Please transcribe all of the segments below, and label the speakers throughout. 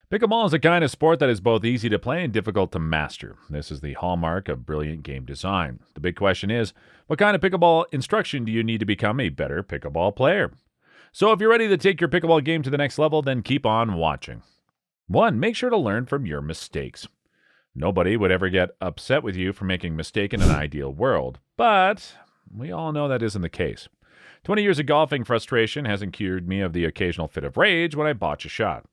Speaker 1: Pickleball is a kind of sport that is both easy to play and difficult to master. This is the hallmark of brilliant game design. The big question is, what kind of pickleball instruction do you need to become a better pickleball player? So if you're ready to take your pickleball game to the next level, then keep on watching. 1. Make sure to learn from your mistakes. Nobody would ever get upset with you for making a mistake in an ideal world, but we all know that isn't the case. 20 years of golfing frustration hasn't cured me of the occasional fit of rage when I botch a shot.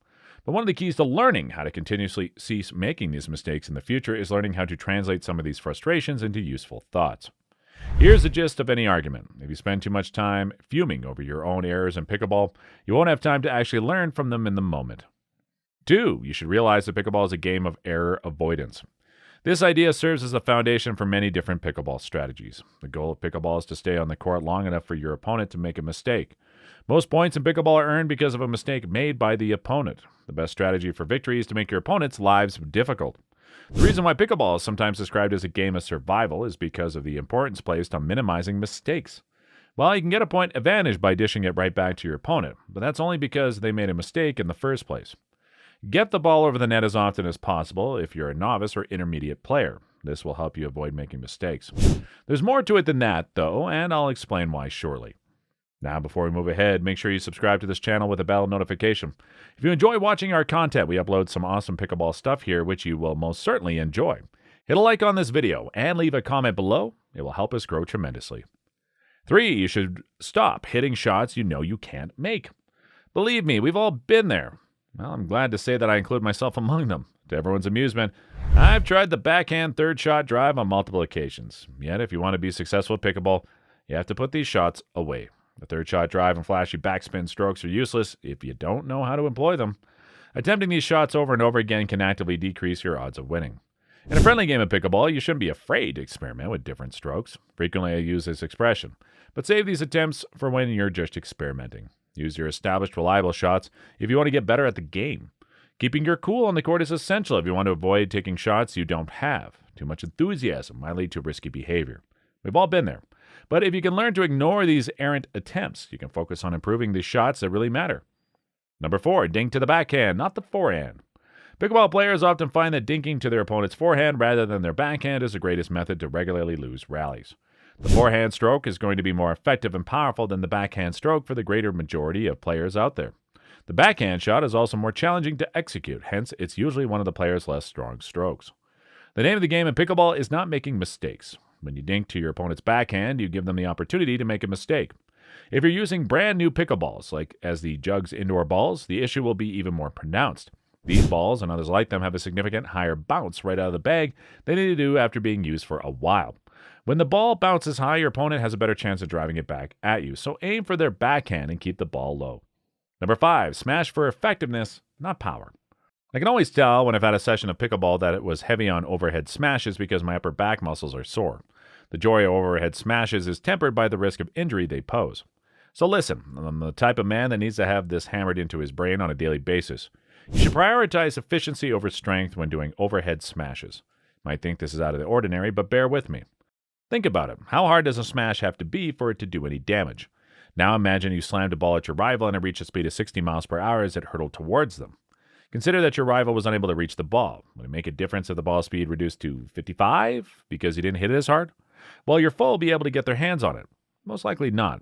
Speaker 1: But one of the keys to learning how to continuously cease making these mistakes in the future is learning how to translate some of these frustrations into useful thoughts. Here's the gist of any argument. If you spend too much time fuming over your own errors in pickleball, you won't have time to actually learn from them in the moment. 2. You should realize that pickleball is a game of error avoidance. This idea serves as a foundation for many different pickleball strategies. The goal of pickleball is to stay on the court long enough for your opponent to make a mistake. Most points in pickleball are earned because of a mistake made by the opponent. The best strategy for victory is to make your opponent's lives difficult. The reason why pickleball is sometimes described as a game of survival is because of the importance placed on minimizing mistakes. Well, you can get a point advantage by dishing it right back to your opponent, but that's only because they made a mistake in the first place. Get the ball over the net as often as possible if you're a novice or intermediate player. This will help you avoid making mistakes. There's more to it than that, though, and I'll explain why shortly. Now, before we move ahead, make sure you subscribe to this channel with a bell notification. If you enjoy watching our content, we upload some awesome pickleball stuff here, which you will most certainly enjoy. Hit a like on this video and leave a comment below. It will help us grow tremendously. 3. You should stop hitting shots you know you can't make. Believe me, we've all been there. Well, I'm glad to say that I include myself among them. To everyone's amusement, I've tried the backhand third shot drive on multiple occasions. Yet, if you want to be successful at pickleball, you have to put these shots away. The third shot drive and flashy backspin strokes are useless if you don't know how to employ them. Attempting these shots over and over again can actively decrease your odds of winning. In a friendly game of pickleball, you shouldn't be afraid to experiment with different strokes. Frequently I use this expression, but save these attempts for when you're just experimenting. Use your established, reliable shots if you want to get better at the game. Keeping your cool on the court is essential if you want to avoid taking shots you don't have. Too much enthusiasm might lead to risky behavior. We've all been there. But if you can learn to ignore these errant attempts, you can focus on improving the shots that really matter. 4. Dink to the backhand, not the forehand. Pickleball players often find that dinking to their opponent's forehand rather than their backhand is the greatest method to regularly lose rallies. The forehand stroke is going to be more effective and powerful than the backhand stroke for the greater majority of players out there. The backhand shot is also more challenging to execute, hence it's usually one of the player's less strong strokes. The name of the game in pickleball is not making mistakes. When you dink to your opponent's backhand, you give them the opportunity to make a mistake. If you're using brand new pickleballs, like as the Jugs indoor balls, the issue will be even more pronounced. These balls and others like them have a significant higher bounce right out of the bag than they do after being used for a while. When the ball bounces high, your opponent has a better chance of driving it back at you, so aim for their backhand and keep the ball low. 5. Smash for effectiveness, not power. I can always tell when I've had a session of pickleball that it was heavy on overhead smashes because my upper back muscles are sore. The joy of overhead smashes is tempered by the risk of injury they pose. So listen, I'm the type of man that needs to have this hammered into his brain on a daily basis. You should prioritize efficiency over strength when doing overhead smashes. You might think this is out of the ordinary, but bear with me. Think about it. How hard does a smash have to be for it to do any damage? Now imagine you slammed a ball at your rival and it reached a speed of 60 miles per hour as it hurtled towards them. Consider that your rival was unable to reach the ball. Would it make a difference if the ball speed reduced to 55 because you didn't hit it as hard? Well, your foe will be able to get their hands on it. Most likely not.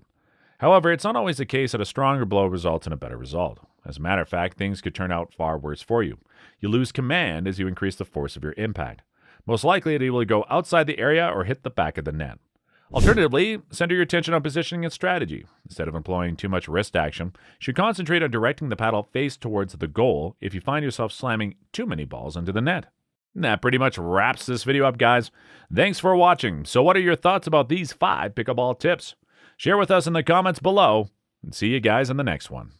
Speaker 1: However, it's not always the case that a stronger blow results in a better result. As a matter of fact, things could turn out far worse for you. You lose command as you increase the force of your impact. Most likely, it will go outside the area or hit the back of the net. Alternatively, center your attention on positioning and strategy. Instead of employing too much wrist action, you should concentrate on directing the paddle face towards the goal if you find yourself slamming too many balls into the net. And that pretty much wraps this video up, guys. Thanks for watching. So what are your thoughts about these 5 pickleball tips? Share with us in the comments below, and see you guys in the next one.